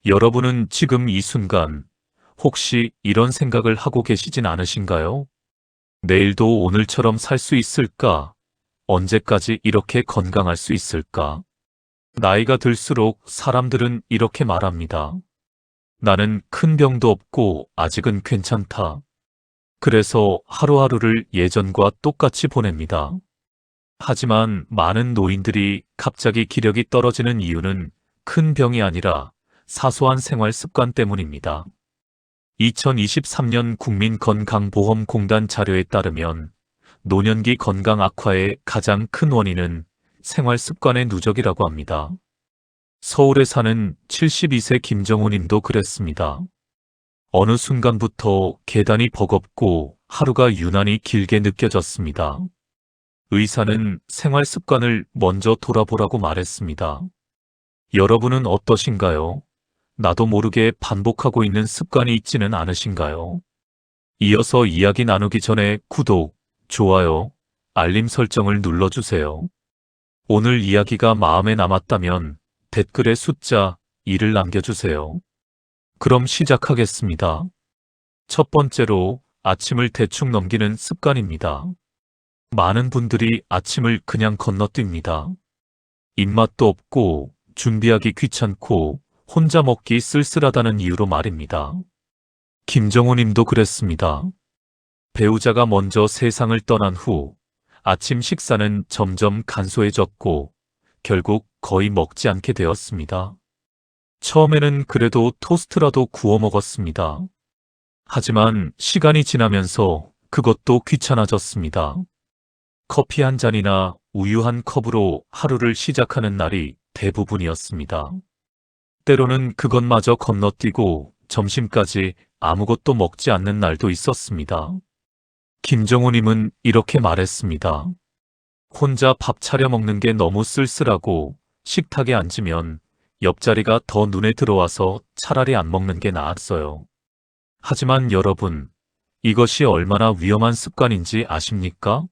여러분은 지금 이 순간 혹시 이런 생각을 하고 계시진 않으신가요? 내일도 오늘처럼 살 수 있을까? 언제까지 이렇게 건강할 수 있을까? 나이가 들수록 사람들은 이렇게 말합니다. 나는 큰 병도 없고 아직은 괜찮다. 그래서 하루하루를 예전과 똑같이 보냅니다. 하지만 많은 노인들이 갑자기 기력이 떨어지는 이유는 큰 병이 아니라 사소한 생활 습관 때문입니다. 2023년 국민건강보험공단 자료에 따르면 노년기 건강 악화의 가장 큰 원인은 생활 습관의 누적이라고 합니다. 서울에 사는 72세 김정우 님도 그랬습니다. 어느 순간부터 계단이 버겁고 하루가 유난히 길게 느껴졌습니다. 의사는 생활 습관을 먼저 돌아보라고 말했습니다. 여러분은 어떠신가요? 나도 모르게 반복하고 있는 습관이 있지는 않으신가요? 이어서 이야기 나누기 전에 구독, 좋아요, 알림 설정을 눌러주세요. 오늘 이야기가 마음에 남았다면 댓글에 숫자 2를 남겨주세요. 그럼 시작하겠습니다. 첫 번째로 아침을 대충 넘기는 습관입니다. 많은 분들이 아침을 그냥 건너뜁니다. 입맛도 없고 준비하기 귀찮고 혼자 먹기 쓸쓸하다는 이유로 말입니다. 김정우 님도 그랬습니다. 배우자가 먼저 세상을 떠난 후 아침 식사는 점점 간소해졌고 결국 거의 먹지 않게 되었습니다. 처음에는 그래도 토스트라도 구워 먹었습니다. 하지만 시간이 지나면서 그것도 귀찮아졌습니다. 커피 한 잔이나 우유 한 컵으로 하루를 시작하는 날이 대부분이었습니다. 때로는 그것마저 건너뛰고 점심까지 아무것도 먹지 않는 날도 있었습니다. 김정우 님은 이렇게 말했습니다. 혼자 밥 차려 먹는 게 너무 쓸쓸하고 식탁에 앉으면 옆자리가 더 눈에 들어와서 차라리 안 먹는 게 나았어요. 하지만 여러분, 이것이 얼마나 위험한 습관인지 아십니까?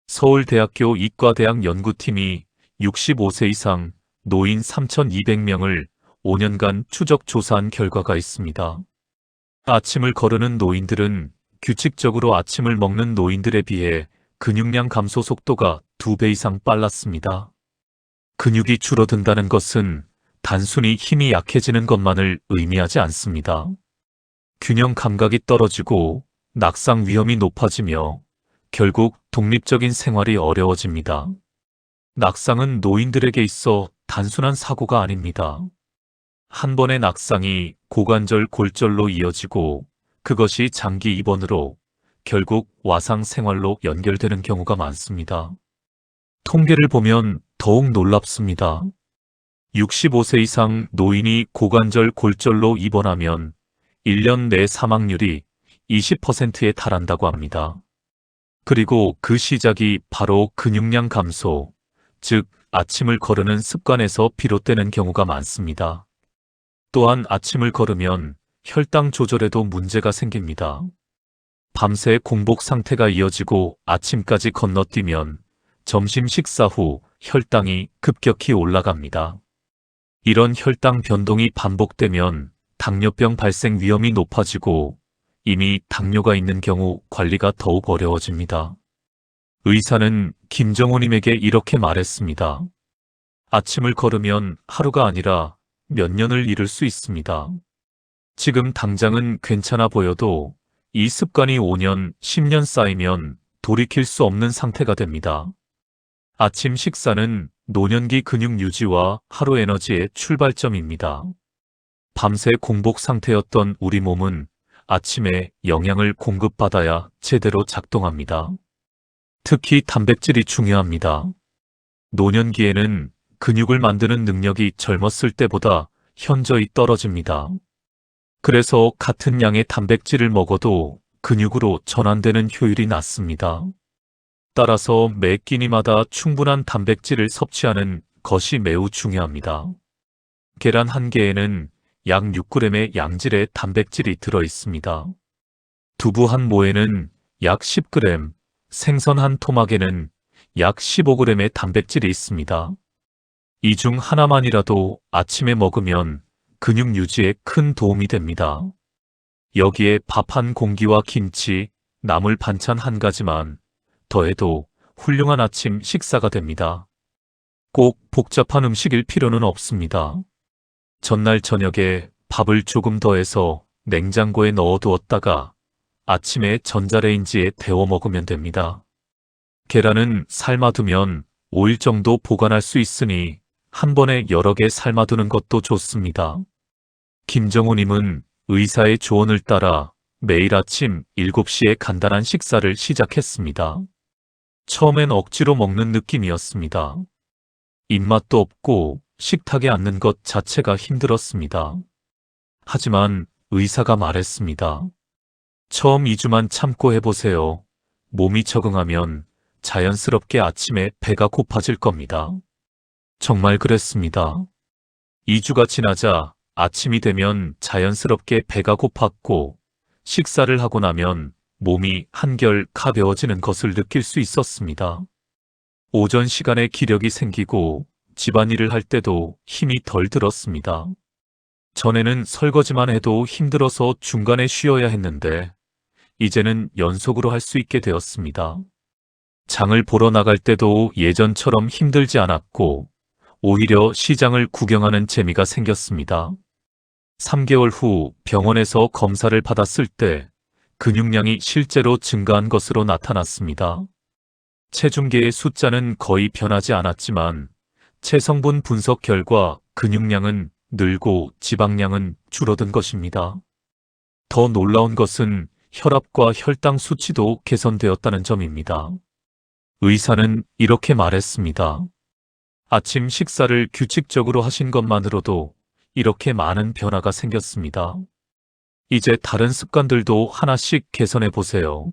서울대학교 이과대학 연구팀이 65세 이상 노인 3,200명을 5년간 추적 조사한 결과가 있습니다. 아침을 거르는 노인들은 규칙적으로 아침을 먹는 노인들에 비해 근육량 감소 속도가 2배 이상 빨랐습니다. 근육이 줄어든다는 것은 단순히 힘이 약해지는 것만을 의미하지 않습니다. 균형 감각이 떨어지고 낙상 위험이 높아지며 결국 독립적인 생활이 어려워집니다. 낙상은 노인들에게 있어 단순한 사고가 아닙니다. 한 번의 낙상이 고관절 골절로 이어지고 그것이 장기 입원으로 결국 와상 생활로 연결되는 경우가 많습니다. 통계를 보면 더욱 놀랍습니다. 65세 이상 노인이 고관절 골절로 입원하면 1년 내 사망률이 20%에 달한다고 합니다. 그리고 그 시작이 바로 근육량 감소, 즉 아침을 거르는 습관에서 비롯되는 경우가 많습니다. 또한 아침을 거르면 혈당 조절에도 문제가 생깁니다. 밤새 공복 상태가 이어지고 아침까지 건너뛰면 점심 식사 후 혈당이 급격히 올라갑니다. 이런 혈당 변동이 반복되면 당뇨병 발생 위험이 높아지고 이미 당뇨가 있는 경우 관리가 더욱 어려워집니다. 의사는 김정우 님에게 이렇게 말했습니다. 아침을 거르면 하루가 아니라 몇 년을 잃을 수 있습니다. 지금 당장은 괜찮아 보여도 이 습관이 5년, 10년 쌓이면 돌이킬 수 없는 상태가 됩니다. 아침 식사는 노년기 근육 유지와 하루 에너지의 출발점입니다. 밤새 공복 상태였던 우리 몸은 아침에 영양을 공급받아야 제대로 작동합니다. 특히 단백질이 중요합니다. 노년기에는 근육을 만드는 능력이 젊었을 때보다 현저히 떨어집니다. 그래서 같은 양의 단백질을 먹어도 근육으로 전환되는 효율이 낮습니다. 따라서 매 끼니마다 충분한 단백질을 섭취하는 것이 매우 중요합니다. 계란 한 개에는 약 6g의 양질의 단백질이 들어 있습니다. 두부 한 모에는 약 10g, 생선 한 토막에는 약 15g의 단백질이 있습니다. 이 중 하나만이라도 아침에 먹으면 근육 유지에 큰 도움이 됩니다. 여기에 밥 한 공기와 김치, 나물 반찬 한 가지만 더해도 훌륭한 아침 식사가 됩니다. 꼭 복잡한 음식일 필요는 없습니다. 전날 저녁에 밥을 조금 더해서 냉장고에 넣어두었다가 아침에 전자레인지에 데워 먹으면 됩니다. 계란은 삶아두면 5일 정도 보관할 수 있으니 한 번에 여러 개 삶아두는 것도 좋습니다. 김정우님은 의사의 조언을 따라 매일 아침 7시에 간단한 식사를 시작했습니다. 처음엔 억지로 먹는 느낌이었습니다. 입맛도 없고 식탁에 앉는 것 자체가 힘들었습니다. 하지만 의사가 말했습니다. 처음 2주만 참고 해보세요. 몸이 적응하면 자연스럽게 아침에 배가 고파질 겁니다. 정말 그랬습니다. 2주가 지나자 아침이 되면 자연스럽게 배가 고팠고 식사를 하고 나면 몸이 한결 가벼워지는 것을 느낄 수 있었습니다. 오전 시간에 기력이 생기고 집안일을 할 때도 힘이 덜 들었습니다. 전에는 설거지만 해도 힘들어서 중간에 쉬어야 했는데 이제는 연속으로 할 수 있게 되었습니다. 장을 보러 나갈 때도 예전처럼 힘들지 않았고 오히려 시장을 구경하는 재미가 생겼습니다. 3개월 후 병원에서 검사를 받았을 때 근육량이 실제로 증가한 것으로 나타났습니다. 체중계의 숫자는 거의 변하지 않았지만 체성분 분석 결과 근육량은 늘고 지방량은 줄어든 것입니다. 더 놀라운 것은 혈압과 혈당 수치도 개선되었다는 점입니다. 의사는 이렇게 말했습니다. 아침 식사를 규칙적으로 하신 것만으로도 이렇게 많은 변화가 생겼습니다. 이제 다른 습관들도 하나씩 개선해 보세요.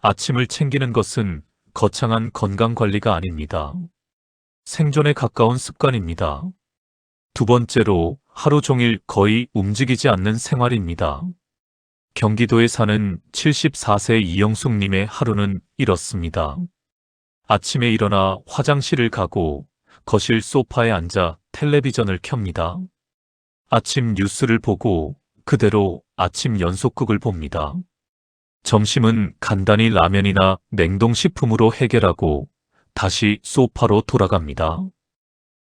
아침을 챙기는 것은 거창한 건강관리가 아닙니다. 생존에 가까운 습관입니다. 두 번째로 하루 종일 거의 움직이지 않는 생활입니다. 경기도에 사는 74세 이영숙님의 하루는 이렇습니다. 아침에 일어나 화장실을 가고 거실 소파에 앉아 텔레비전을 켭니다. 아침 뉴스를 보고 그대로 아침 연속극을 봅니다. 점심은 간단히 라면이나 냉동식품으로 해결하고 다시 소파로 돌아갑니다.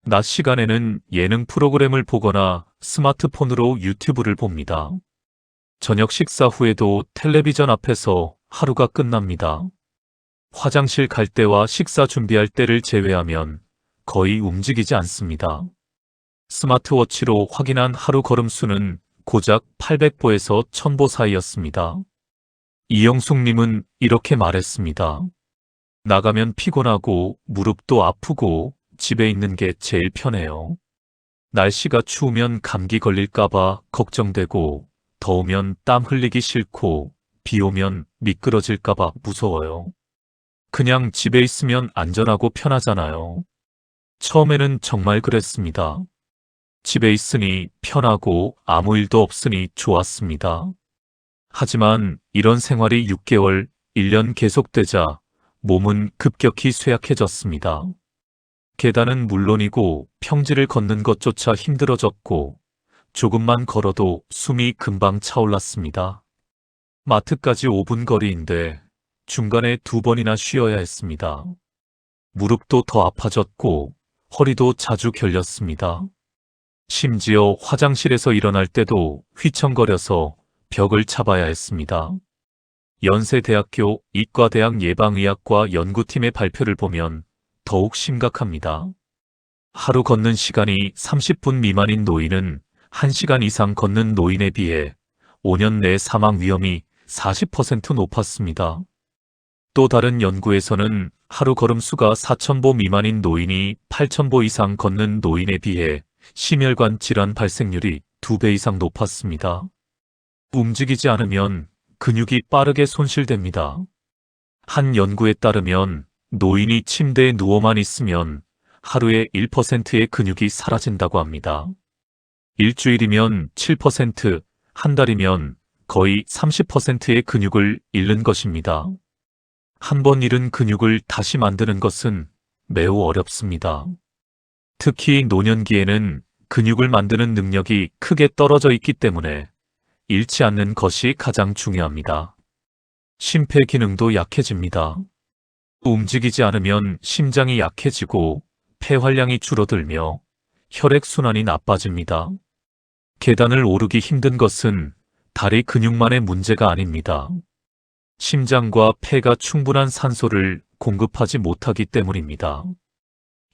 낮 시간에는 예능 프로그램을 보거나 스마트폰으로 유튜브를 봅니다. 저녁 식사 후에도 텔레비전 앞에서 하루가 끝납니다. 화장실 갈 때와 식사 준비할 때를 제외하면 거의 움직이지 않습니다. 스마트워치로 확인한 하루 걸음수는 고작 800보에서 1000보 사이였습니다. 이영숙님은 이렇게 말했습니다. 나가면 피곤하고 무릎도 아프고 집에 있는 게 제일 편해요. 날씨가 추우면 감기 걸릴까봐 걱정되고 더우면 땀 흘리기 싫고 비 오면 미끄러질까봐 무서워요. 그냥 집에 있으면 안전하고 편하잖아요. 처음에는 정말 그랬습니다. 집에 있으니 편하고 아무 일도 없으니 좋았습니다. 하지만 이런 생활이 6개월, 1년 계속되자 몸은 급격히 쇠약해졌습니다. 계단은 물론이고 평지를 걷는 것조차 힘들어졌고 조금만 걸어도 숨이 금방 차올랐습니다. 마트까지 5분 거리인데 중간에 2번이나 쉬어야 했습니다. 무릎도 더 아파졌고 허리도 자주 결렸습니다. 심지어 화장실에서 일어날 때도 휘청거려서 벽을 잡아야 했습니다. 연세대학교 이과대학 예방의학과 연구팀의 발표를 보면 더욱 심각합니다. 하루 걷는 시간이 30분 미만인 노인은 1시간 이상 걷는 노인에 비해 5년 내 사망 위험이 40% 높았습니다. 또 다른 연구에서는 하루 걸음수가 4000보 미만인 노인이 8000보 이상 걷는 노인에 비해 심혈관 질환 발생률이 2배 이상 높았습니다. 움직이지 않으면 근육이 빠르게 손실됩니다. 한 연구에 따르면 노인이 침대에 누워만 있으면 하루에 1%의 근육이 사라진다고 합니다. 일주일이면 7%, 한 달이면 거의 30%의 근육을 잃는 것입니다. 한 번 잃은 근육을 다시 만드는 것은 매우 어렵습니다. 특히 노년기에는 근육을 만드는 능력이 크게 떨어져 있기 때문에 잃지 않는 것이 가장 중요합니다. 심폐 기능도 약해집니다. 움직이지 않으면 심장이 약해지고 폐활량이 줄어들며 혈액순환이 나빠집니다. 계단을 오르기 힘든 것은 다리 근육만의 문제가 아닙니다. 심장과 폐가 충분한 산소를 공급하지 못하기 때문입니다.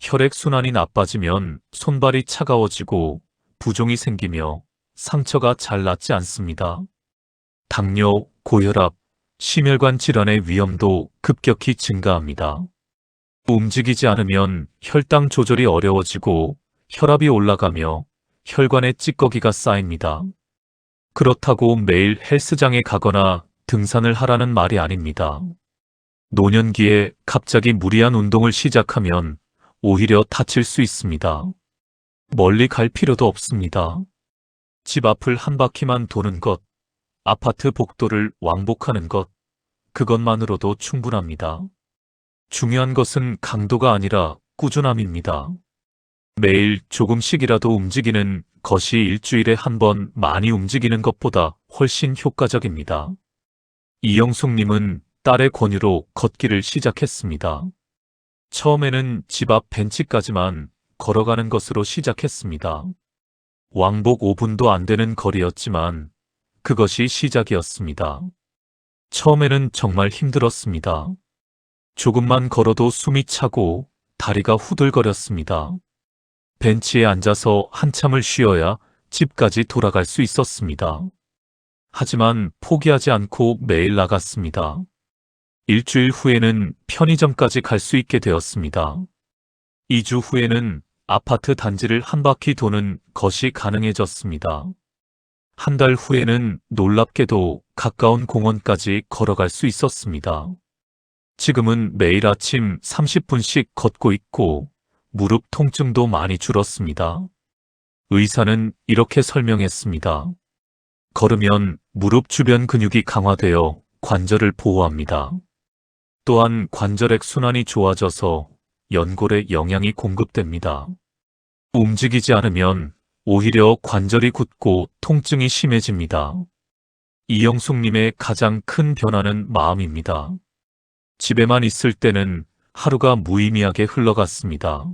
혈액순환이 나빠지면 손발이 차가워지고 부종이 생기며 상처가 잘 낫지 않습니다. 당뇨, 고혈압, 심혈관 질환의 위험도 급격히 증가합니다. 움직이지 않으면 혈당 조절이 어려워지고 혈압이 올라가며 혈관에 찌꺼기가 쌓입니다. 그렇다고 매일 헬스장에 가거나 등산을 하라는 말이 아닙니다. 노년기에 갑자기 무리한 운동을 시작하면 오히려 다칠 수 있습니다. 멀리 갈 필요도 없습니다. 집 앞을 한 바퀴만 도는 것, 아파트 복도를 왕복하는 것, 그것만으로도 충분합니다. 중요한 것은 강도가 아니라 꾸준함입니다. 매일 조금씩이라도 움직이는 것이 일주일에 한 번 많이 움직이는 것보다 훨씬 효과적입니다. 이영숙님은 딸의 권유로 걷기를 시작했습니다. 처음에는 집 앞 벤치까지만 걸어가는 것으로 시작했습니다. 왕복 5분도 안 되는 거리였지만 그것이 시작이었습니다. 처음에는 정말 힘들었습니다. 조금만 걸어도 숨이 차고 다리가 후들거렸습니다. 벤치에 앉아서 한참을 쉬어야 집까지 돌아갈 수 있었습니다. 하지만 포기하지 않고 매일 나갔습니다. 일주일 후에는 편의점까지 갈 수 있게 되었습니다. 2주 후에는 아파트 단지를 한 바퀴 도는 것이 가능해졌습니다. 한 달 후에는 놀랍게도 가까운 공원까지 걸어갈 수 있었습니다. 지금은 매일 아침 30분씩 걷고 있고 무릎 통증도 많이 줄었습니다. 의사는 이렇게 설명했습니다. 걸으면 무릎 주변 근육이 강화되어 관절을 보호합니다. 또한 관절액 순환이 좋아져서 연골에 영양이 공급됩니다. 움직이지 않으면 오히려 관절이 굳고 통증이 심해집니다. 이영숙님의 가장 큰 변화는 마음입니다. 집에만 있을 때는 하루가 무의미하게 흘러갔습니다.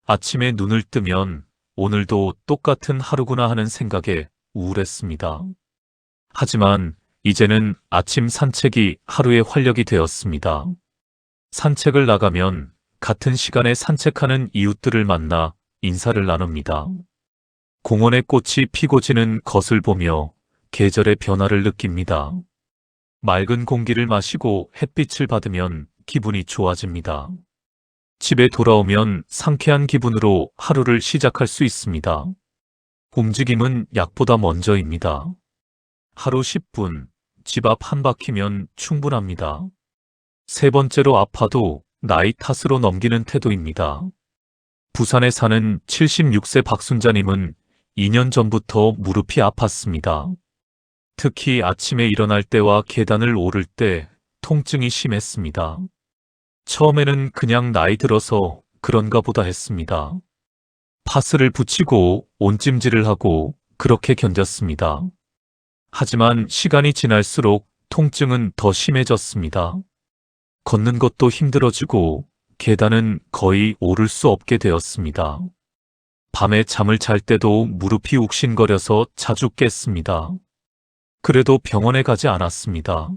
아침에 눈을 뜨면 오늘도 똑같은 하루구나 하는 생각에 우울했습니다. 하지만 이제는 아침 산책이 하루의 활력이 되었습니다. 산책을 나가면 같은 시간에 산책하는 이웃들을 만나 인사를 나눕니다. 공원의 꽃이 피고 지는 것을 보며 계절의 변화를 느낍니다. 맑은 공기를 마시고 햇빛을 받으면 기분이 좋아집니다. 집에 돌아오면 상쾌한 기분으로 하루를 시작할 수 있습니다. 움직임은 약보다 먼저입니다. 하루 10분, 집 앞 한 바퀴면 충분합니다. 세 번째로 아파도 나이 탓으로 넘기는 태도입니다. 부산에 사는 76세 박순자님은 2년 전부터 무릎이 아팠습니다. 특히 아침에 일어날 때와 계단을 오를 때 통증이 심했습니다. 처음에는 그냥 나이 들어서 그런가 보다 했습니다. 파스를 붙이고 온찜질을 하고 그렇게 견뎠습니다. 하지만 시간이 지날수록 통증은 더 심해졌습니다. 걷는 것도 힘들어지고 계단은 거의 오를 수 없게 되었습니다. 밤에 잠을 잘 때도 무릎이 욱신거려서 자주 깼습니다. 그래도 병원에 가지 않았습니다.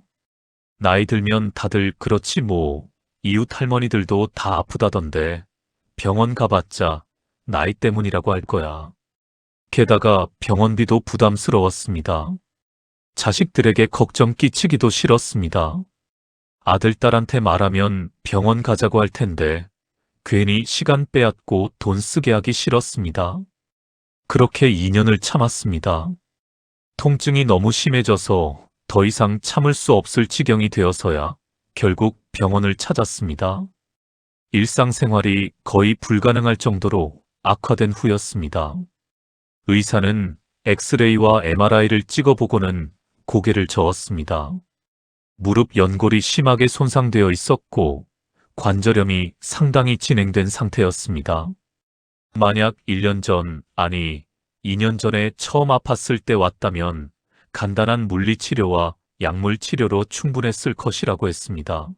나이 들면 다들 그렇지 뭐, 이웃 할머니들도 다 아프다던데 병원 가봤자 나이 때문이라고 할 거야. 게다가 병원비도 부담스러웠습니다. 자식들에게 걱정 끼치기도 싫었습니다. 아들, 딸한테 말하면 병원 가자고 할 텐데 괜히 시간 빼앗고 돈 쓰게 하기 싫었습니다. 그렇게 2년을 참았습니다. 통증이 너무 심해져서 더 이상 참을 수 없을 지경이 되어서야 결국 병원을 찾았습니다. 일상생활이 거의 불가능할 정도로 악화된 후였습니다. 의사는 엑스레이와 MRI를 찍어보고는 고개를 저었습니다. 무릎 연골이 심하게 손상되어 있었고 관절염이 상당히 진행된 상태였습니다. 만약 1년 전, 아니 2년 전에 처음 아팠을 때 왔다면 간단한 물리치료와 약물치료로 충분했을 것이라고 했습니다.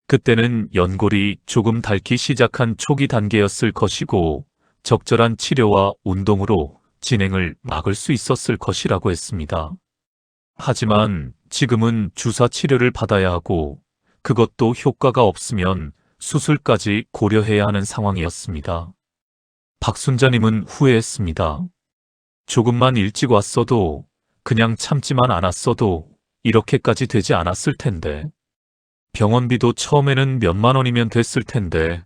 그때는 연골이 조금 닳기 시작한 초기 단계였을 것이고 적절한 치료와 운동으로 진행을 막을 수 있었을 것이라고 했습니다. 하지만 지금은 주사 치료를 받아야 하고 그것도 효과가 없으면 수술까지 고려해야 하는 상황이었습니다. 박순자님은 후회했습니다. 조금만 일찍 왔어도, 그냥 참지만 않았어도 이렇게까지 되지 않았을 텐데. 병원비도 처음에는 몇만 원이면 됐을 텐데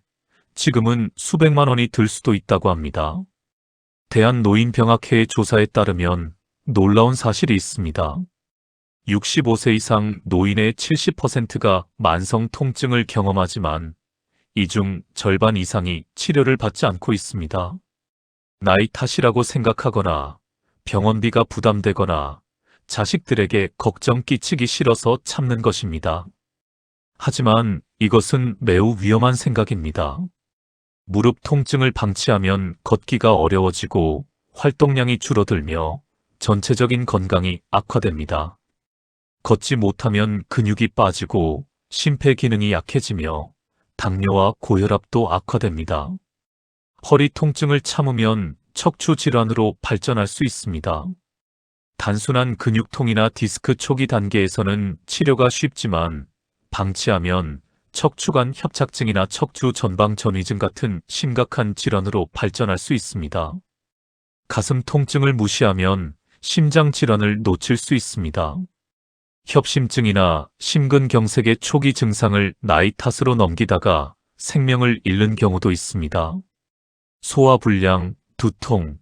지금은 수백만 원이 들 수도 있다고 합니다. 대한노인병학회의 조사에 따르면 놀라운 사실이 있습니다. 65세 이상 노인의 70%가 만성 통증을 경험하지만 이 중 절반 이상이 치료를 받지 않고 있습니다. 나이 탓이라고 생각하거나 병원비가 부담되거나 자식들에게 걱정 끼치기 싫어서 참는 것입니다. 하지만 이것은 매우 위험한 생각입니다. 무릎 통증을 방치하면 걷기가 어려워지고 활동량이 줄어들며 전체적인 건강이 악화됩니다. 걷지 못하면 근육이 빠지고 심폐 기능이 약해지며 당뇨와 고혈압도 악화됩니다. 허리 통증을 참으면 척추 질환으로 발전할 수 있습니다. 단순한 근육통이나 디스크 초기 단계에서는 치료가 쉽지만 방치하면 척추관 협착증이나 척추 전방 전이증 같은 심각한 질환으로 발전할 수 있습니다. 가슴 통증을 무시하면 심장 질환을 놓칠 수 있습니다. 협심증이나 심근경색의 초기 증상을 나이 탓으로 넘기다가 생명을 잃는 경우도 있습니다. 소화불량, 두통,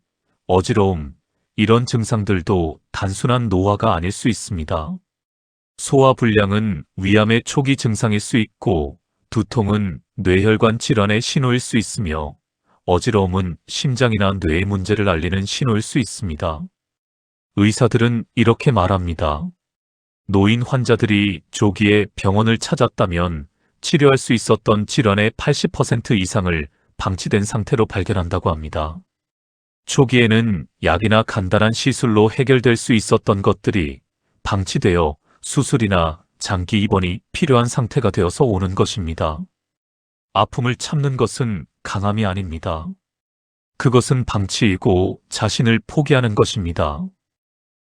어지러움, 이런 증상들도 단순한 노화가 아닐 수 있습니다. 소화불량은 위암의 초기 증상일 수 있고, 두통은 뇌혈관 질환의 신호일 수 있으며, 어지러움은 심장이나 뇌의 문제를 알리는 신호일 수 있습니다. 의사들은 이렇게 말합니다. 노인 환자들이 조기에 병원을 찾았다면 치료할 수 있었던 질환의 80% 이상을 방치된 상태로 발견한다고 합니다. 초기에는 약이나 간단한 시술로 해결될 수 있었던 것들이 방치되어 수술이나 장기 입원이 필요한 상태가 되어서 오는 것입니다. 아픔을 참는 것은 강함이 아닙니다. 그것은 방치이고 자신을 포기하는 것입니다.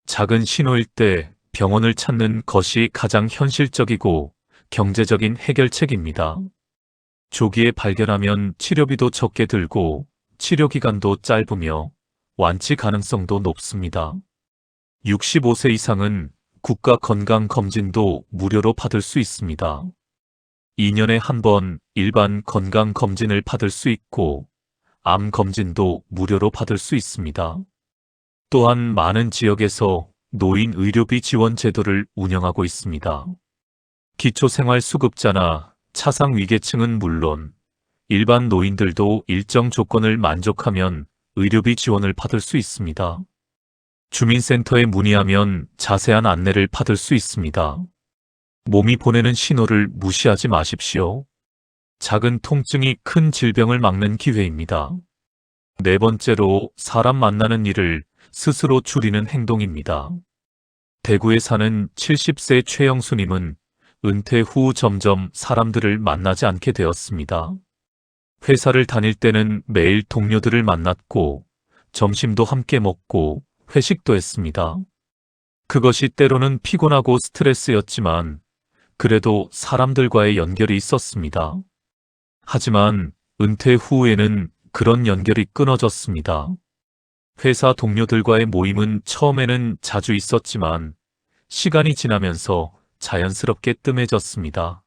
작은 신호일 때 병원을 찾는 것이 가장 현실적이고 경제적인 해결책입니다. 조기에 발견하면 치료비도 적게 들고 치료 기간도 짧으며 완치 가능성도 높습니다. 65세 이상은 국가 건강검진도 무료로 받을 수 있습니다. 2년에 한 번 일반 건강검진을 받을 수 있고 암검진도 무료로 받을 수 있습니다. 또한 많은 지역에서 노인 의료비 지원 제도를 운영하고 있습니다. 기초생활수급자나 차상위계층은 물론 일반 노인들도 일정 조건을 만족하면 의료비 지원을 받을 수 있습니다. 주민센터에 문의하면 자세한 안내를 받을 수 있습니다. 몸이 보내는 신호를 무시하지 마십시오. 작은 통증이 큰 질병을 막는 기회입니다. 네 번째로, 사람 만나는 일을 스스로 줄이는 행동입니다. 대구에 사는 70세 최영수님은 은퇴 후 점점 사람들을 만나지 않게 되었습니다. 회사를 다닐 때는 매일 동료들을 만났고 점심도 함께 먹고 회식도 했습니다. 그것이 때로는 피곤하고 스트레스였지만 그래도 사람들과의 연결이 있었습니다. 하지만 은퇴 후에는 그런 연결이 끊어졌습니다. 회사 동료들과의 모임은 처음에는 자주 있었지만 시간이 지나면서 자연스럽게 뜸해졌습니다.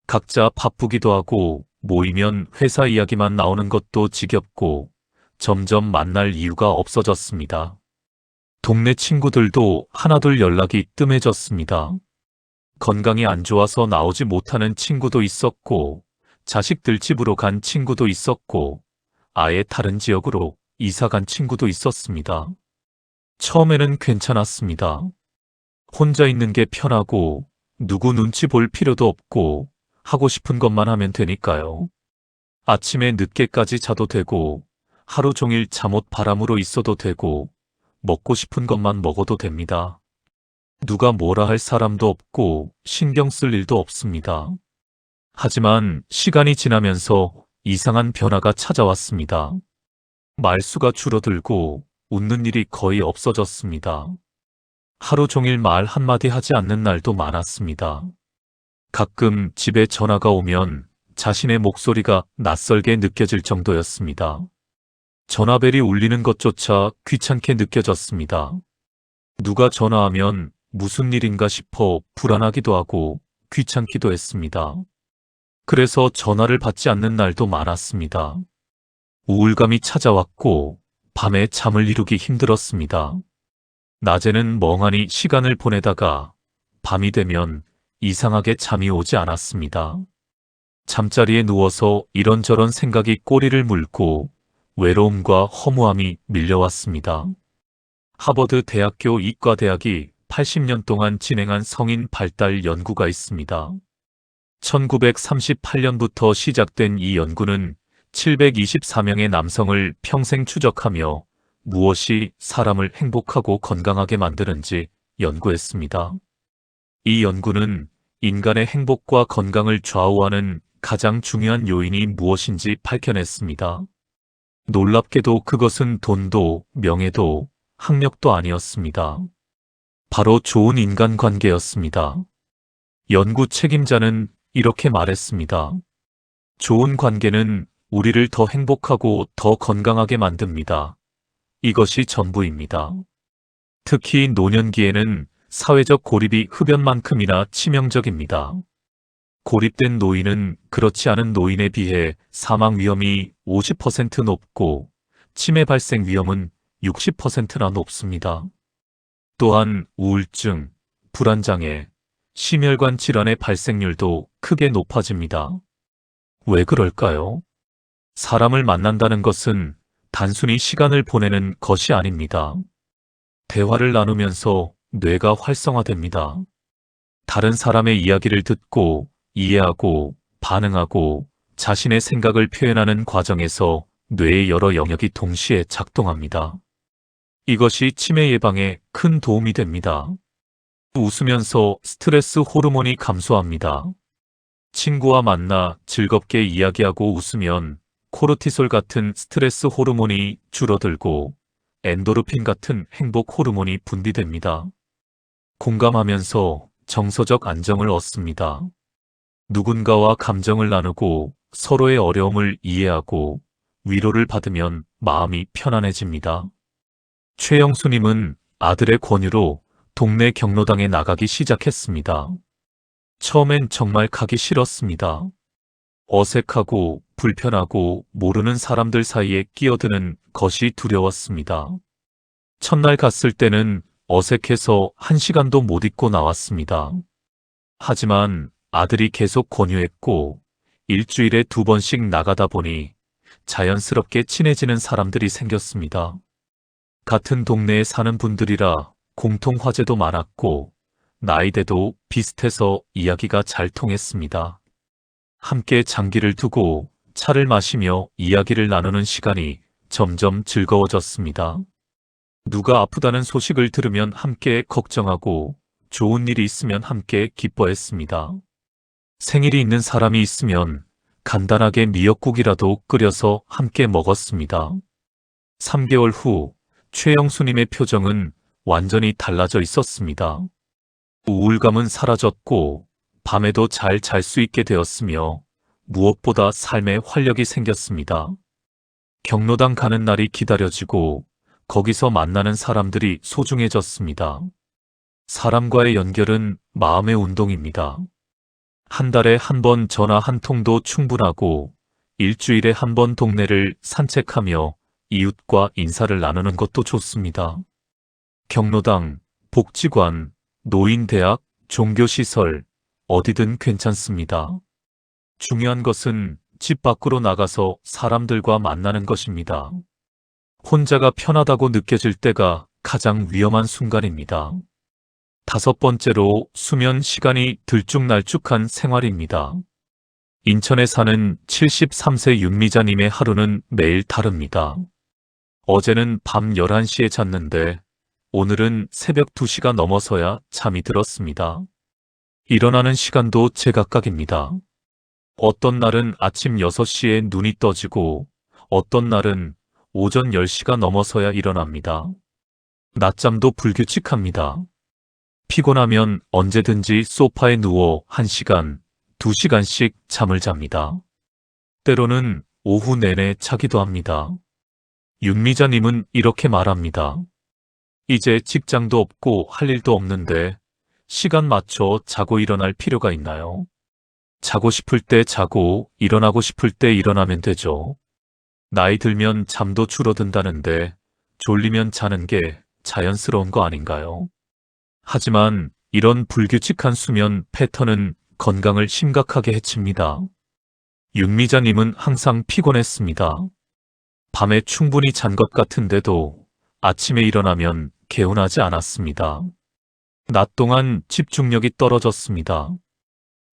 각자 바쁘기도 하고 모이면 회사 이야기만 나오는 것도 지겹고 점점 만날 이유가 없어졌습니다. 동네 친구들도 하나둘 연락이 뜸해졌습니다. 건강이 안 좋아서 나오지 못하는 친구도 있었고 자식들 집으로 간 친구도 있었고 아예 다른 지역으로 이사 간 친구도 있었습니다. 처음에는 괜찮았습니다. 혼자 있는 게 편하고 누구 눈치 볼 필요도 없고 하고 싶은 것만 하면 되니까요. 아침에 늦게까지 자도 되고 하루 종일 잠옷 바람으로 있어도 되고 먹고 싶은 것만 먹어도 됩니다. 누가 뭐라 할 사람도 없고 신경 쓸 일도 없습니다. 하지만 시간이 지나면서 이상한 변화가 찾아왔습니다. 말수가 줄어들고 웃는 일이 거의 없어졌습니다. 하루 종일 말 한마디 하지 않는 날도 많았습니다. 가끔 집에 전화가 오면 자신의 목소리가 낯설게 느껴질 정도였습니다. 전화벨이 울리는 것조차 귀찮게 느껴졌습니다. 누가 전화하면 무슨 일인가 싶어 불안하기도 하고 귀찮기도 했습니다. 그래서 전화를 받지 않는 날도 많았습니다. 우울감이 찾아왔고 밤에 잠을 이루기 힘들었습니다. 낮에는 멍하니 시간을 보내다가 밤이 되면 이상하게 잠이 오지 않았습니다. 잠자리에 누워서 이런저런 생각이 꼬리를 물고 외로움과 허무함이 밀려왔습니다. 하버드 대학교 이과대학이 80년 동안 진행한 성인 발달 연구가 있습니다. 1938년부터 시작된 이 연구는 724명의 남성을 평생 추적하며 무엇이 사람을 행복하고 건강하게 만드는지 연구했습니다. 이 연구는 인간의 행복과 건강을 좌우하는 가장 중요한 요인이 무엇인지 밝혀냈습니다. 놀랍게도 그것은 돈도 명예도 학력도 아니었습니다. 바로 좋은 인간관계였습니다. 연구 책임자는 이렇게 말했습니다. 좋은 관계는 우리를 더 행복하고 더 건강하게 만듭니다. 이것이 전부입니다. 특히 노년기에는 사회적 고립이 흡연만큼이나 치명적입니다. 고립된 노인은 그렇지 않은 노인에 비해 사망 위험이 50% 높고 치매 발생 위험은 60%나 높습니다. 또한 우울증, 불안장애, 심혈관 질환의 발생률도 크게 높아집니다. 왜 그럴까요? 사람을 만난다는 것은 단순히 시간을 보내는 것이 아닙니다. 대화를 나누면서 뇌가 활성화됩니다. 다른 사람의 이야기를 듣고 이해하고 반응하고 자신의 생각을 표현하는 과정에서 뇌의 여러 영역이 동시에 작동합니다. 이것이 치매 예방에 큰 도움이 됩니다. 웃으면서 스트레스 호르몬이 감소합니다. 친구와 만나 즐겁게 이야기하고 웃으면 코르티솔 같은 스트레스 호르몬이 줄어들고 엔도르핀 같은 행복 호르몬이 분비됩니다. 공감하면서 정서적 안정을 얻습니다. 누군가와 감정을 나누고 서로의 어려움을 이해하고 위로를 받으면 마음이 편안해집니다. 최영수님은 아들의 권유로 동네 경로당에 나가기 시작했습니다. 처음엔 정말 가기 싫었습니다. 어색하고 불편하고 모르는 사람들 사이에 끼어드는 것이 두려웠습니다. 첫날 갔을 때는 어색해서 1시간도 못 있고 나왔습니다. 하지만 아들이 계속 권유했고 일주일에 2번씩 나가다 보니 자연스럽게 친해지는 사람들이 생겼습니다. 같은 동네에 사는 분들이라 공통 화제도 많았고 나이대도 비슷해서 이야기가 잘 통했습니다. 함께 장기를 두고 차를 마시며 이야기를 나누는 시간이 점점 즐거워졌습니다. 누가 아프다는 소식을 들으면 함께 걱정하고 좋은 일이 있으면 함께 기뻐했습니다. 생일이 있는 사람이 있으면 간단하게 미역국이라도 끓여서 함께 먹었습니다. 3개월 후 최영수님의 표정은 완전히 달라져 있었습니다. 우울감은 사라졌고 밤에도 잘 잘 수 있게 되었으며 무엇보다 삶에 활력이 생겼습니다. 경로당 가는 날이 기다려지고 거기서 만나는 사람들이 소중해졌습니다. 사람과의 연결은 마음의 운동입니다. 한 달에 한 번 전화 한 통도 충분하고 일주일에 한 번 동네를 산책하며 이웃과 인사를 나누는 것도 좋습니다. 경로당, 복지관, 노인대학, 종교시설, 어디든 괜찮습니다. 중요한 것은 집 밖으로 나가서 사람들과 만나는 것입니다. 혼자가 편하다고 느껴질 때가 가장 위험한 순간입니다. 5번째로 수면 시간이 들쭉날쭉한 생활입니다. 인천에 사는 73세 윤미자님의 하루는 매일 다릅니다. 어제는 밤 11시에 잤는데 오늘은 새벽 2시가 넘어서야 잠이 들었습니다. 일어나는 시간도 제각각입니다. 어떤 날은 아침 6시에 눈이 떠지고 어떤 날은 오전 10시가 넘어서야 일어납니다. 낮잠도 불규칙합니다. 피곤하면 언제든지 소파에 누워 1시간, 2시간씩 잠을 잡니다. 때로는 오후 내내 자기도 합니다. 윤미자님은 이렇게 말합니다. 이제 직장도 없고 할 일도 없는데 시간 맞춰 자고 일어날 필요가 있나요? 자고 싶을 때 자고 일어나고 싶을 때 일어나면 되죠. 나이 들면 잠도 줄어든다는데 졸리면 자는 게 자연스러운 거 아닌가요? 하지만 이런 불규칙한 수면 패턴은 건강을 심각하게 해칩니다. 윤미자님은 항상 피곤했습니다. 밤에 충분히 잔 것 같은데도 아침에 일어나면 개운하지 않았습니다. 낮 동안 집중력이 떨어졌습니다.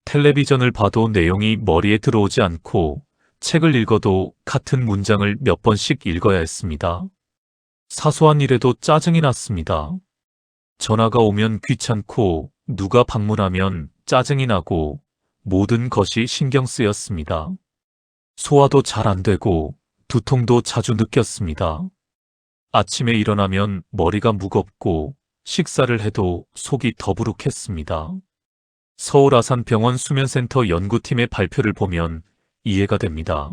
텔레비전을 봐도 내용이 머리에 들어오지 않고 책을 읽어도 같은 문장을 몇 번씩 읽어야 했습니다. 사소한 일에도 짜증이 났습니다. 전화가 오면 귀찮고 누가 방문하면 짜증이 나고 모든 것이 신경 쓰였습니다. 소화도 잘 안 되고 두통도 자주 느꼈습니다. 아침에 일어나면 머리가 무겁고 식사를 해도 속이 더부룩했습니다. 서울 아산병원 수면센터 연구팀의 발표를 보면 이해가 됩니다.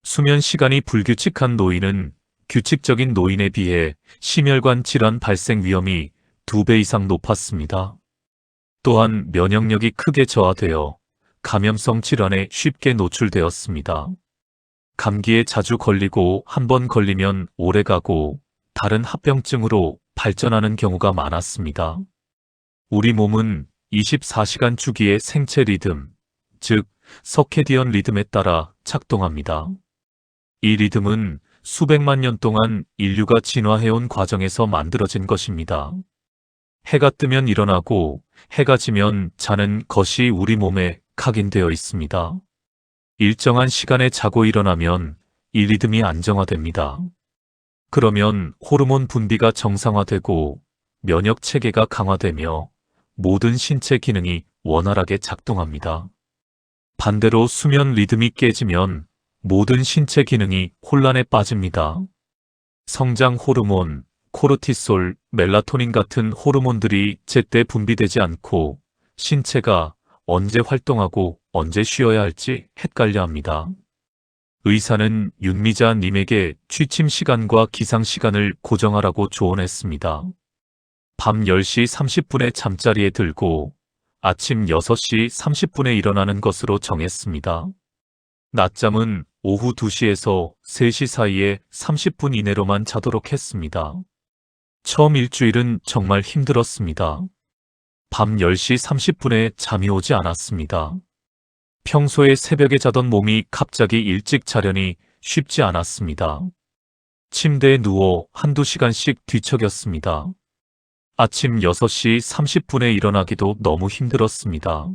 수면 시간이 불규칙한 노인은 규칙적인 노인에 비해 심혈관 질환 발생 위험이 2배 이상 높았습니다. 또한 면역력이 크게 저하되어 감염성 질환에 쉽게 노출되었습니다. 감기에 자주 걸리고 한 번 걸리면 오래가고 다른 합병증으로 발전하는 경우가 많았습니다. 우리 몸은 24시간 주기의 생체 리듬, 즉 서케디언 리듬에 따라 작동합니다. 이 리듬은 수백만 년 동안 인류가 진화해온 과정에서 만들어진 것입니다. 해가 뜨면 일어나고 해가 지면 자는 것이 우리 몸에 각인되어 있습니다. 일정한 시간에 자고 일어나면 이 리듬이 안정화됩니다. 그러면 호르몬 분비가 정상화되고 면역 체계가 강화되며 모든 신체 기능이 원활하게 작동합니다. 반대로 수면 리듬이 깨지면 모든 신체 기능이 혼란에 빠집니다. 성장 호르몬, 코르티솔, 멜라토닌 같은 호르몬들이 제때 분비되지 않고 신체가 언제 활동하고 언제 쉬어야 할지 헷갈려 합니다. 의사는 윤미자 님에게 취침 시간과 기상 시간을 고정하라고 조언했습니다. 밤 10시 30분에 잠자리에 들고 아침 6시 30분에 일어나는 것으로 정했습니다. 낮잠은 오후 2시에서 3시 사이에 30분 이내로만 자도록 했습니다. 처음 일주일은 정말 힘들었습니다. 밤 10시 30분에 잠이 오지 않았습니다. 평소에 새벽에 자던 몸이 갑자기 일찍 자려니 쉽지 않았습니다. 침대에 누워 한두 시간씩 뒤척였습니다. 아침 6시 30분에 일어나기도 너무 힘들었습니다.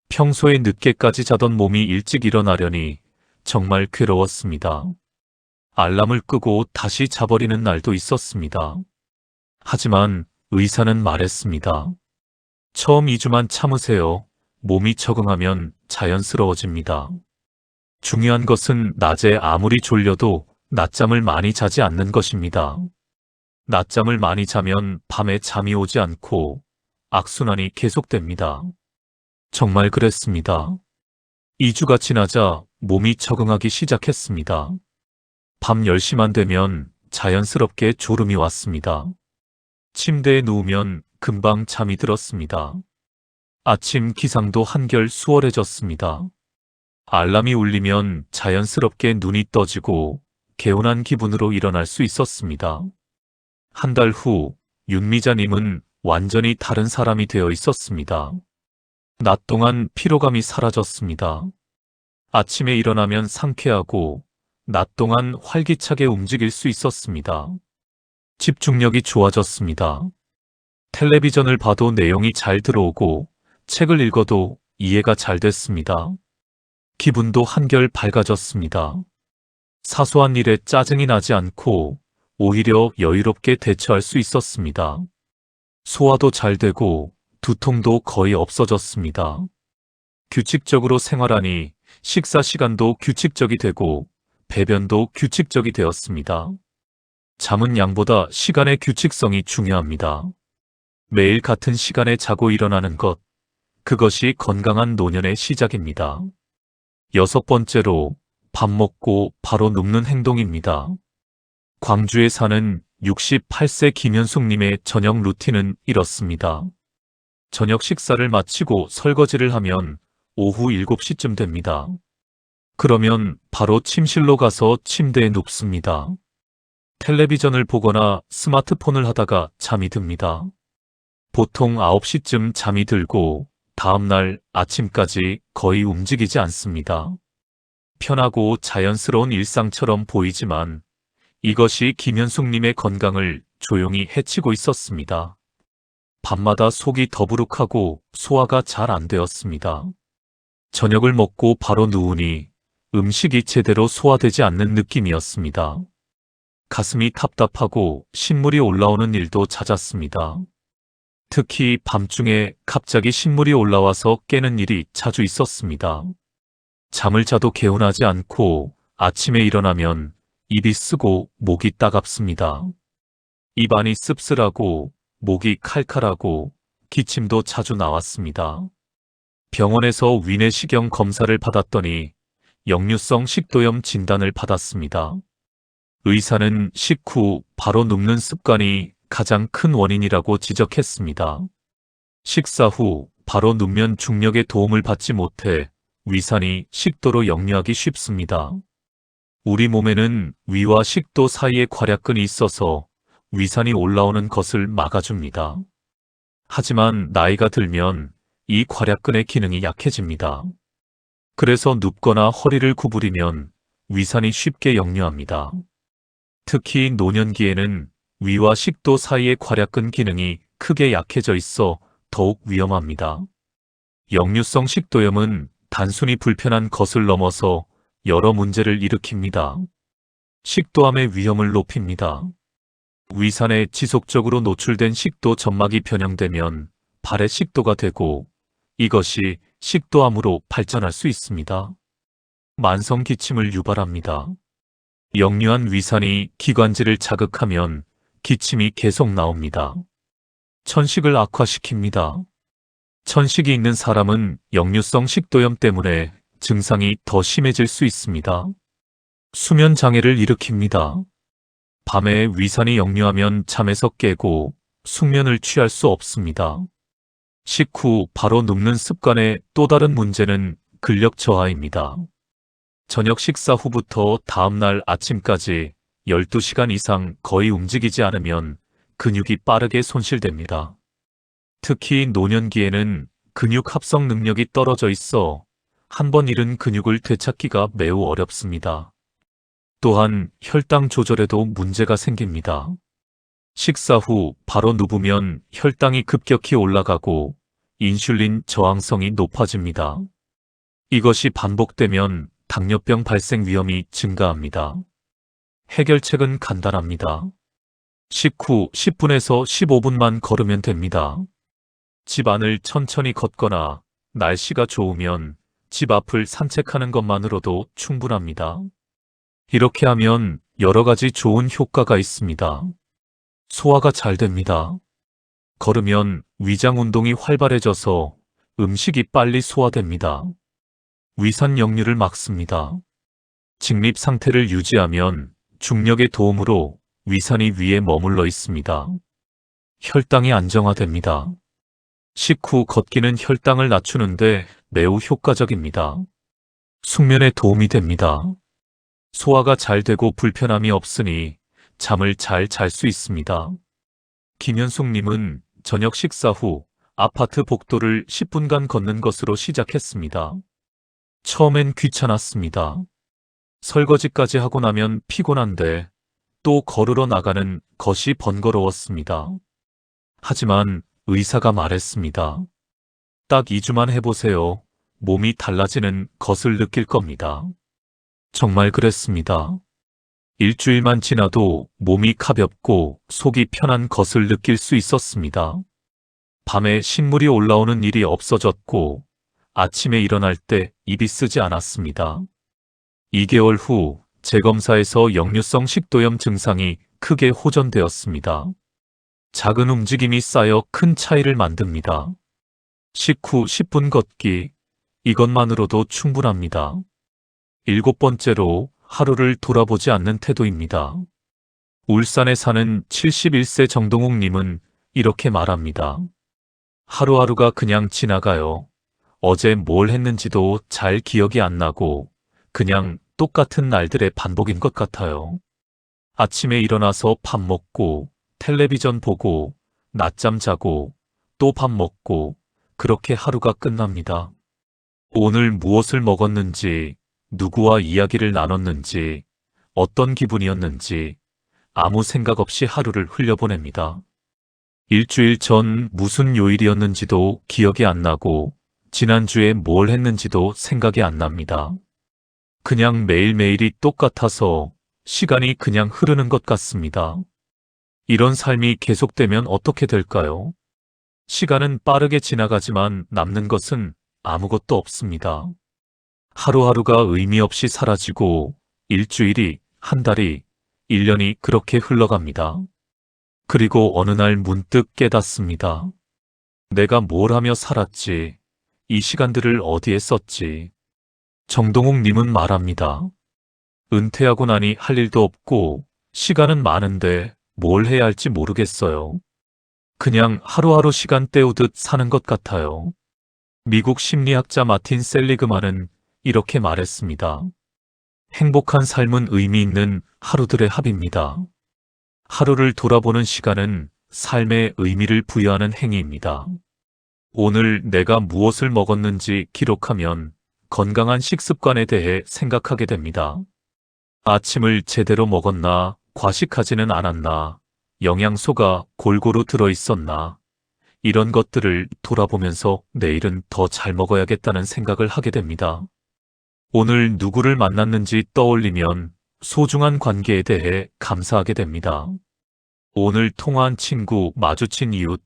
평소에 늦게까지 자던 몸이 일찍 일어나려니 정말 괴로웠습니다. 알람을 끄고 다시 자버리는 날도 있었습니다. 하지만 의사는 말했습니다. 처음 2주만 참으세요. 몸이 적응하면 자연스러워집니다. 중요한 것은 낮에 아무리 졸려도 낮잠을 많이 자지 않는 것입니다. 낮잠을 많이 자면 밤에 잠이 오지 않고 악순환이 계속됩니다. 정말 그랬습니다. 2주가 지나자 몸이 적응하기 시작했습니다. 밤 10시만 되면 자연스럽게 졸음이 왔습니다. 침대에 누우면 금방 잠이 들었습니다. 아침 기상도 한결 수월해졌습니다. 알람이 울리면 자연스럽게 눈이 떠지고 개운한 기분으로 일어날 수 있었습니다. 한 달 후 윤미자님은 완전히 다른 사람이 되어 있었습니다. 낮 동안 피로감이 사라졌습니다. 아침에 일어나면 상쾌하고 낮 동안 활기차게 움직일 수 있었습니다. 집중력이 좋아졌습니다. 텔레비전을 봐도 내용이 잘 들어오고 책을 읽어도 이해가 잘 됐습니다. 기분도 한결 밝아졌습니다. 사소한 일에 짜증이 나지 않고 오히려 여유롭게 대처할 수 있었습니다. 소화도 잘 되고 두통도 거의 없어졌습니다. 규칙적으로 생활하니 식사 시간도 규칙적이 되고 배변도 규칙적이 되었습니다. 잠은 양보다 시간의 규칙성이 중요합니다. 매일 같은 시간에 자고 일어나는 것, 그것이 건강한 노년의 시작입니다. 6번째로 밥 먹고 바로 눕는 행동입니다. 광주에 사는 68세 김현숙님의 저녁 루틴은 이렇습니다. 저녁 식사를 마치고 설거지를 하면 오후 7시쯤 됩니다. 그러면 바로 침실로 가서 침대에 눕습니다. 텔레비전을 보거나 스마트폰을 하다가 잠이 듭니다. 보통 9시쯤 잠이 들고 다음날 아침까지 거의 움직이지 않습니다. 편하고 자연스러운 일상처럼 보이지만 이것이 김현숙님의 건강을 조용히 해치고 있었습니다. 밤마다 속이 더부룩하고 소화가 잘 안 되었습니다. 저녁을 먹고 바로 누우니 음식이 제대로 소화되지 않는 느낌이었습니다. 가슴이 답답하고 신물이 올라오는 일도 잦았습니다. 특히 밤중에 갑자기 신물이 올라와서 깨는 일이 자주 있었습니다. 잠을 자도 개운하지 않고 아침에 일어나면 입이 쓰고 목이 따갑습니다. 입안이 씁쓸하고 목이 칼칼하고 기침도 자주 나왔습니다. 병원에서 위내시경 검사를 받았더니 역류성 식도염 진단을 받았습니다. 의사는 식후 바로 눕는 습관이 가장 큰 원인이라고 지적했습니다. 식사 후 바로 눕면 중력의 도움을 받지 못해 위산이 식도로 역류하기 쉽습니다. 우리 몸에는 위와 식도 사이에 괄약근이 있어서 위산이 올라오는 것을 막아줍니다. 하지만 나이가 들면 이 괄약근의 기능이 약해집니다. 그래서 눕거나 허리를 구부리면 위산이 쉽게 역류합니다. 특히 노년기에는 위와 식도 사이의 괄약근 기능이 크게 약해져 있어 더욱 위험합니다. 역류성 식도염은 단순히 불편한 것을 넘어서 여러 문제를 일으킵니다. 식도암의 위험을 높입니다. 위산에 지속적으로 노출된 식도 점막이 변형되면 발의 식도가 되고 이것이 식도암으로 발전할 수 있습니다. 만성 기침을 유발합니다. 역류한 위산이 기관지를 자극하면 기침이 계속 나옵니다. 천식을 악화시킵니다. 천식이 있는 사람은 역류성 식도염 때문에 증상이 더 심해질 수 있습니다. 수면 장애를 일으킵니다. 밤에 위산이 역류하면 잠에서 깨고 숙면을 취할 수 없습니다. 식후 바로 눕는 습관의 또 다른 문제는 근력 저하입니다. 저녁 식사 후부터 다음날 아침까지 12시간 이상 거의 움직이지 않으면 근육이 빠르게 손실됩니다. 특히 노년기에는 근육 합성 능력이 떨어져 있어 한 번 잃은 근육을 되찾기가 매우 어렵습니다. 또한 혈당 조절에도 문제가 생깁니다. 식사 후 바로 누우면 혈당이 급격히 올라가고 인슐린 저항성이 높아집니다. 이것이 반복되면 당뇨병 발생 위험이 증가합니다. 해결책은 간단합니다. 식후 10분에서 15분만 걸으면 됩니다. 집 안을 천천히 걷거나 날씨가 좋으면 집 앞을 산책하는 것만으로도 충분합니다. 이렇게 하면 여러 가지 좋은 효과가 있습니다. 소화가 잘 됩니다. 걸으면 위장 운동이 활발해져서 음식이 빨리 소화됩니다. 위산 역류를 막습니다. 직립 상태를 유지하면 중력의 도움으로 위산이 위에 머물러 있습니다. 혈당이 안정화됩니다. 식후 걷기는 혈당을 낮추는데 매우 효과적입니다. 숙면에 도움이 됩니다. 소화가 잘 되고 불편함이 없으니 잠을 잘 잘 수 있습니다. 김현숙님은 저녁 식사 후 아파트 복도를 10분간 걷는 것으로 시작했습니다. 처음엔 귀찮았습니다. 설거지까지 하고 나면 피곤한데 또 걸으러 나가는 것이 번거로웠습니다. 하지만 의사가 말했습니다. 딱 2주만 해보세요. 몸이 달라지는 것을 느낄 겁니다. 정말 그랬습니다. 일주일만 지나도 몸이 가볍고 속이 편한 것을 느낄 수 있었습니다. 밤에 신물이 올라오는 일이 없어졌고 아침에 일어날 때 입이 쓰지 않았습니다. 2개월 후 재검사에서 역류성 식도염 증상이 크게 호전되었습니다. 작은 움직임이 쌓여 큰 차이를 만듭니다. 식후 10분 걷기, 이것만으로도 충분합니다. 7번째로 하루를 돌아보지 않는 태도입니다. 울산에 사는 71세 정동욱님은 이렇게 말합니다. 하루하루가 그냥 지나가요. 어제 뭘 했는지도 잘 기억이 안 나고 그냥 똑같은 날들의 반복인 것 같아요. 아침에 일어나서 밥 먹고 텔레비전 보고 낮잠 자고 또 밥 먹고 그렇게 하루가 끝납니다. 오늘 무엇을 먹었는지, 누구와 이야기를 나눴는지, 어떤 기분이었는지 아무 생각 없이 하루를 흘려보냅니다. 일주일 전 무슨 요일이었는지도 기억이 안 나고 지난주에 뭘 했는지도 생각이 안 납니다. 그냥 매일매일이 똑같아서 시간이 그냥 흐르는 것 같습니다. 이런 삶이 계속되면 어떻게 될까요? 시간은 빠르게 지나가지만 남는 것은 아무것도 없습니다. 하루하루가 의미 없이 사라지고 일주일이, 한 달이, 1년이 그렇게 흘러갑니다. 그리고 어느 날 문득 깨닫습니다. 내가 뭘 하며 살았지? 이 시간들을 어디에 썼지? 정동욱님은 말합니다. 은퇴하고 나니 할 일도 없고 시간은 많은데 뭘 해야 할지 모르겠어요. 그냥 하루하루 시간 때우듯 사는 것 같아요. 미국 심리학자 마틴 셀리그만은 이렇게 말했습니다. 행복한 삶은 의미 있는 하루들의 합입니다. 하루를 돌아보는 시간은 삶에 의미를 부여하는 행위입니다. 오늘 내가 무엇을 먹었는지 기록하면 건강한 식습관에 대해 생각하게 됩니다. 아침을 제대로 먹었나, 과식하지는 않았나, 영양소가 골고루 들어있었나, 이런 것들을 돌아보면서 내일은 더 잘 먹어야겠다는 생각을 하게 됩니다. 오늘 누구를 만났는지 떠올리면 소중한 관계에 대해 감사하게 됩니다. 오늘 통화한 친구, 마주친 이웃,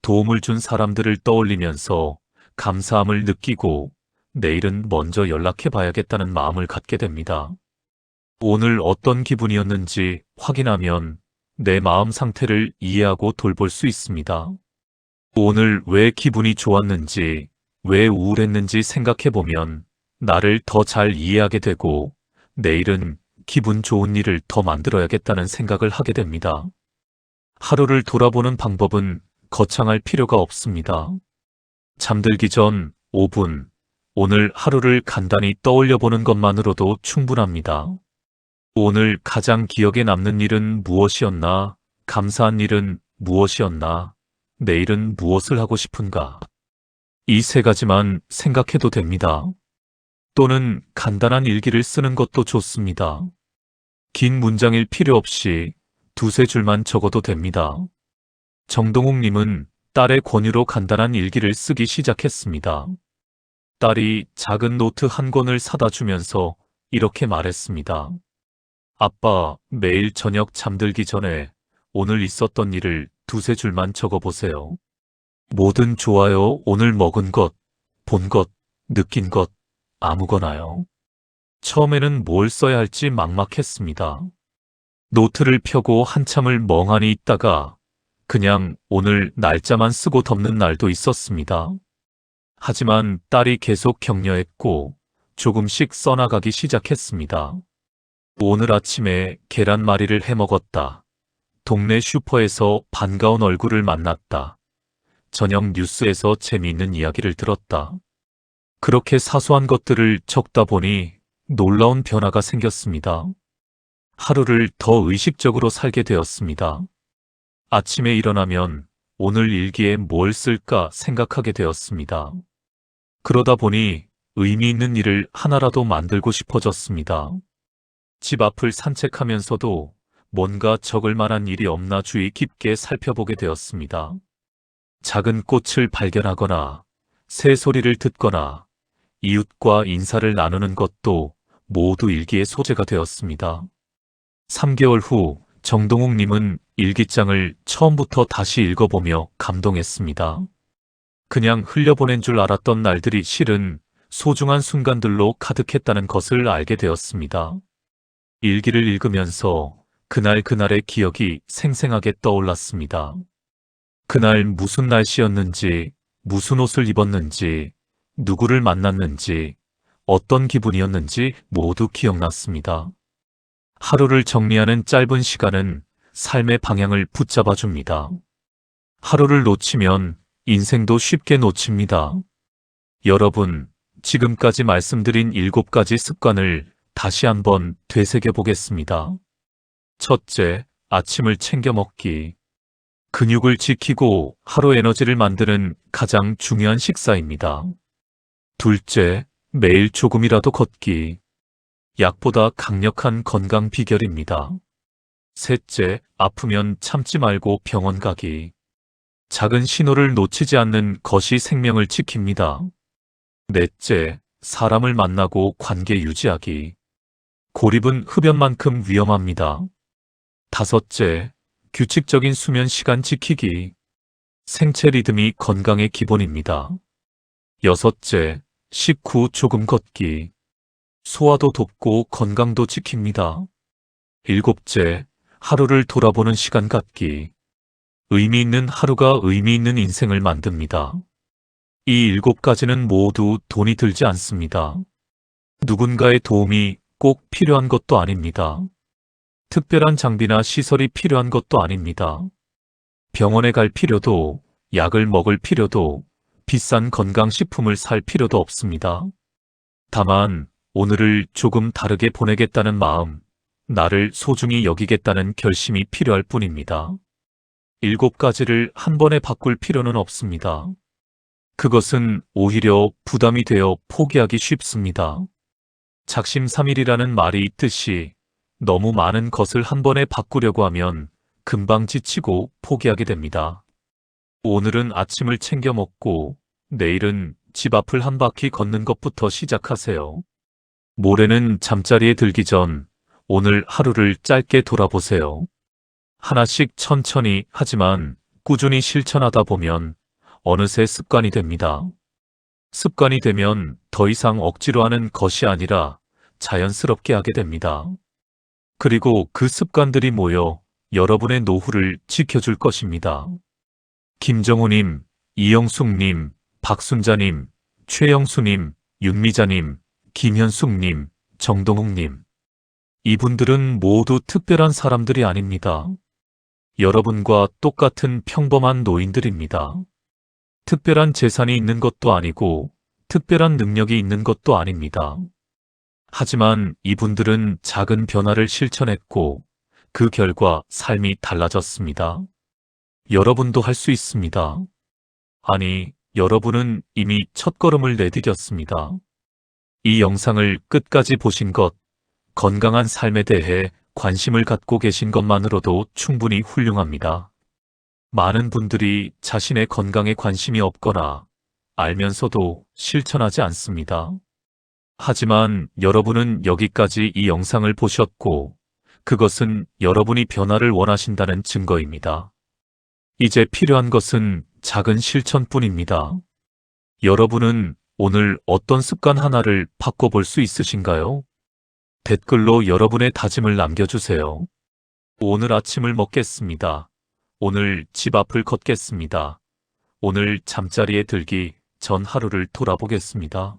도움을 준 사람들을 떠올리면서 감사함을 느끼고 내일은 먼저 연락해 봐야겠다는 마음을 갖게 됩니다. 오늘 어떤 기분이었는지 확인하면 내 마음 상태를 이해하고 돌볼 수 있습니다. 오늘 왜 기분이 좋았는지, 왜 우울했는지 생각해 보면 나를 더 잘 이해하게 되고 내일은 기분 좋은 일을 더 만들어야겠다는 생각을 하게 됩니다. 하루를 돌아보는 방법은 거창할 필요가 없습니다. 잠들기 전 5분, 오늘 하루를 간단히 떠올려 보는 것만으로도 충분합니다. 오늘 가장 기억에 남는 일은 무엇이었나? 감사한 일은 무엇이었나? 내일은 무엇을 하고 싶은가? 이 3가지만 생각해도 됩니다. 또는 간단한 일기를 쓰는 것도 좋습니다. 긴 문장일 필요 없이 2~3줄만 적어도 됩니다. 정동욱님은 딸의 권유로 간단한 일기를 쓰기 시작했습니다. 딸이 작은 노트 한 권을 사다 주면서 이렇게 말했습니다. 아빠, 매일 저녁 잠들기 전에 오늘 있었던 일을 2~3줄만 적어보세요. 뭐든 좋아요. 오늘 먹은 것, 본 것, 느낀 것, 아무거나요. 처음에는 뭘 써야 할지 막막했습니다. 노트를 펴고 한참을 멍하니 있다가 그냥 오늘 날짜만 쓰고 덮는 날도 있었습니다. 하지만 딸이 계속 격려했고 조금씩 써나가기 시작했습니다. 오늘 아침에 계란말이를 해먹었다. 동네 슈퍼에서 반가운 얼굴을 만났다. 저녁 뉴스에서 재미있는 이야기를 들었다. 그렇게 사소한 것들을 적다 보니 놀라운 변화가 생겼습니다. 하루를 더 의식적으로 살게 되었습니다. 아침에 일어나면 오늘 일기에 뭘 쓸까 생각하게 되었습니다. 그러다 보니 의미 있는 일을 하나라도 만들고 싶어졌습니다. 집 앞을 산책하면서도 뭔가 적을 만한 일이 없나 주의 깊게 살펴보게 되었습니다. 작은 꽃을 발견하거나 새 소리를 듣거나 이웃과 인사를 나누는 것도 모두 일기의 소재가 되었습니다. 3개월 후 정동욱님은 일기장을 처음부터 다시 읽어보며 감동했습니다. 그냥 흘려보낸 줄 알았던 날들이 실은 소중한 순간들로 가득했다는 것을 알게 되었습니다. 일기를 읽으면서 그날의 기억이 생생하게 떠올랐습니다. 그날 무슨 날씨였는지, 무슨 옷을 입었는지, 누구를 만났는지, 어떤 기분이었는지 모두 기억났습니다. 하루를 정리하는 짧은 시간은 삶의 방향을 붙잡아 줍니다. 하루를 놓치면 인생도 쉽게 놓칩니다. 여러분, 지금까지 말씀드린 7가지 습관을 다시 한번 되새겨 보겠습니다. 첫째, 아침을 챙겨 먹기. 근육을 지키고 하루 에너지를 만드는 가장 중요한 식사입니다. 둘째, 매일 조금이라도 걷기. 약보다 강력한 건강 비결입니다. 셋째, 아프면 참지 말고 병원 가기. 작은 신호를 놓치지 않는 것이 생명을 지킵니다. 넷째, 사람을 만나고 관계 유지하기. 고립은 흡연만큼 위험합니다. 다섯째, 규칙적인 수면 시간 지키기. 생체 리듬이 건강의 기본입니다. 여섯째, 식후 조금 걷기. 소화도 돕고 건강도 지킵니다. 일곱째, 하루를 돌아보는 시간 갖기. 의미 있는 하루가 의미 있는 인생을 만듭니다. 이 7가지는 모두 돈이 들지 않습니다. 누군가의 도움이 꼭 필요한 것도 아닙니다. 특별한 장비나 시설이 필요한 것도 아닙니다. 병원에 갈 필요도, 약을 먹을 필요도, 비싼 건강식품을 살 필요도 없습니다. 다만 오늘을 조금 다르게 보내겠다는 마음, 나를 소중히 여기겠다는 결심이 필요할 뿐입니다. 7가지를 한 번에 바꿀 필요는 없습니다. 그것은 오히려 부담이 되어 포기하기 쉽습니다. 작심삼일이라는 말이 있듯이 너무 많은 것을 한 번에 바꾸려고 하면 금방 지치고 포기하게 됩니다. 오늘은 아침을 챙겨 먹고 내일은 집 앞을 한 바퀴 걷는 것부터 시작하세요. 모레는 잠자리에 들기 전 오늘 하루를 짧게 돌아보세요. 하나씩 천천히 하지만 꾸준히 실천하다 보면 어느새 습관이 됩니다. 습관이 되면 더 이상 억지로 하는 것이 아니라 자연스럽게 하게 됩니다. 그리고 그 습관들이 모여 여러분의 노후를 지켜줄 것입니다. 김정우님, 이영숙님, 박순자님, 최영수님, 윤미자님, 김현숙님, 정동욱님. 이분들은 모두 특별한 사람들이 아닙니다. 여러분과 똑같은 평범한 노인들입니다. 특별한 재산이 있는 것도 아니고 특별한 능력이 있는 것도 아닙니다. 하지만 이분들은 작은 변화를 실천했고 그 결과 삶이 달라졌습니다. 여러분도 할 수 있습니다. 아니, 여러분은 이미 첫걸음을 내디뎠습니다. 이 영상을 끝까지 보신 것, 건강한 삶에 대해 관심을 갖고 계신 것만으로도 충분히 훌륭합니다. 많은 분들이 자신의 건강에 관심이 없거나 알면서도 실천하지 않습니다. 하지만 여러분은 여기까지 이 영상을 보셨고 그것은 여러분이 변화를 원하신다는 증거입니다. 이제 필요한 것은 작은 실천뿐입니다. 여러분은 오늘 어떤 습관 하나를 바꿔볼 수 있으신가요? 댓글로 여러분의 다짐을 남겨주세요. 오늘 아침을 먹겠습니다. 오늘 집 앞을 걷겠습니다. 오늘 잠자리에 들기 전 하루를 돌아보겠습니다.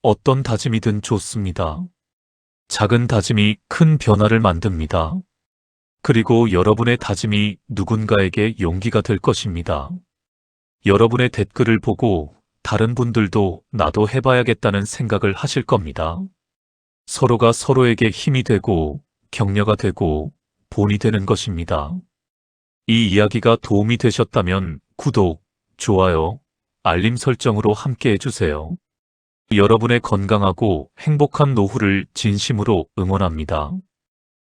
어떤 다짐이든 좋습니다. 작은 다짐이 큰 변화를 만듭니다. 그리고 여러분의 다짐이 누군가에게 용기가 될 것입니다. 여러분의 댓글을 보고 다른 분들도 나도 해봐야겠다는 생각을 하실 겁니다. 서로가 서로에게 힘이 되고 격려가 되고 본이 되는 것입니다. 이 이야기가 도움이 되셨다면 구독, 좋아요, 알림 설정으로 함께 해주세요. 여러분의 건강하고 행복한 노후를 진심으로 응원합니다.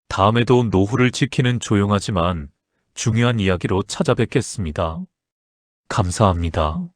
다음에도 노후를 지키는 조용하지만 중요한 이야기로 찾아뵙겠습니다. 감사합니다.